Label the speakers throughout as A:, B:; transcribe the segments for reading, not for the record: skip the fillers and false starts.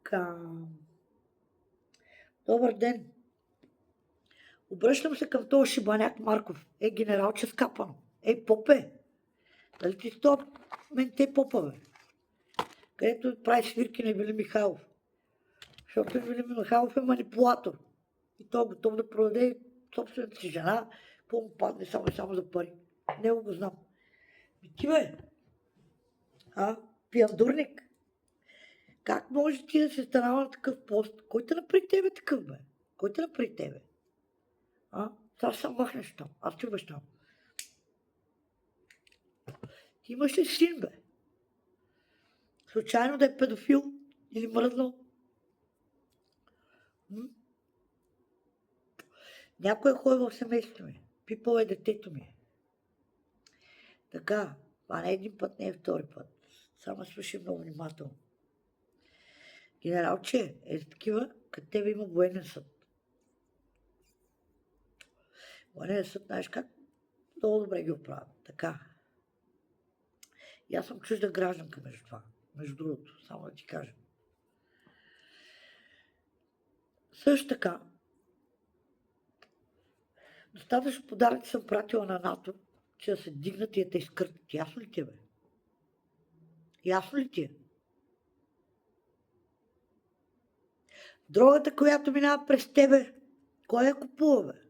A: Така. Добър ден. Обръщам се към този шибаняк Марков. Генералче скапано. Попе. Дали ти с това менте попа, бе? Където прави свирки на Вили Михайлов. Защото Вили Михайлов е манипулатор. И той е готов да продаде собствената си жена, какво му падне само и само за пари. Него го знам. Ти, бе? Пиандурник? Как може ти да се станава на такъв пост? Кой те направи тебе такъв, бе? Кой те направи тебе? Сега ще се махнеш там. Аз ти обещавам. Ти имаш ли син, бе? Случайно да е педофил или мръднал? Някой е ходил в семейството ми. Пипал е детето ми. Така, това не е един път, не е втори път. Само слушай много внимателно. Генералче, за такива, като тебе има военен съд. Военен съд, знаеш как? Много добре ги оправят. Така. И аз съм чужда гражданка между това. Между другото, само да ти кажа. Също така, достатъчно подаръци съм пратила на НАТО, че да се дигнат и да те изкъртат. Ясно ли ти е, бе? Ясно ли ти е? Дрогата, която минава през тебе, кой я купува, бе?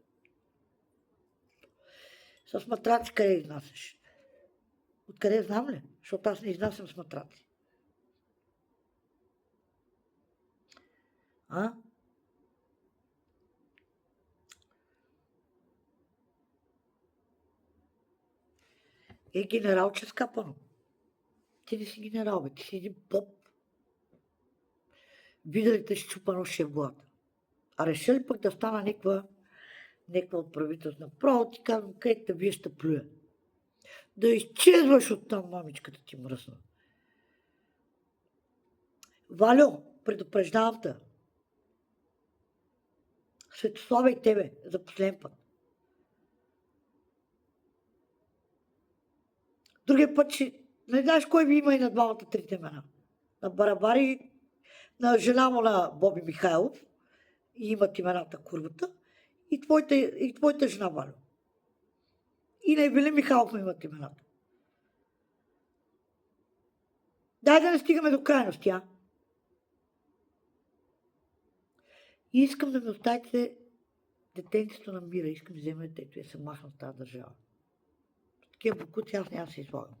A: С матраци къде изнасяш? Откъде знам ли? Защото аз не изнасям с матраци. Генералче скапано. Ти не си генерал, бе. Ти си един поп. Виделите щупано ще в главата. А реша ли пък да стана някаква от правителство? Направо ти казвам, къде те вие ще плюя. Да изчезваш оттам, мамичката ти мръсна. Валю, предупреждавам те. Светослава и тебе за последен път. Другия път не знаеш кой ви има и на двамата трите имена. На Барабари, на жена му на Боби Михайлов, и имат имената курвата, и твоята жена Валю. И на Евелин Михайлов имат имената. Дай да не стигаме до крайности, И искам да ми оставите детенцето на мира. Искам да взема детето и да се махна в тази държава. Такива бокуци аз няма да се излагам.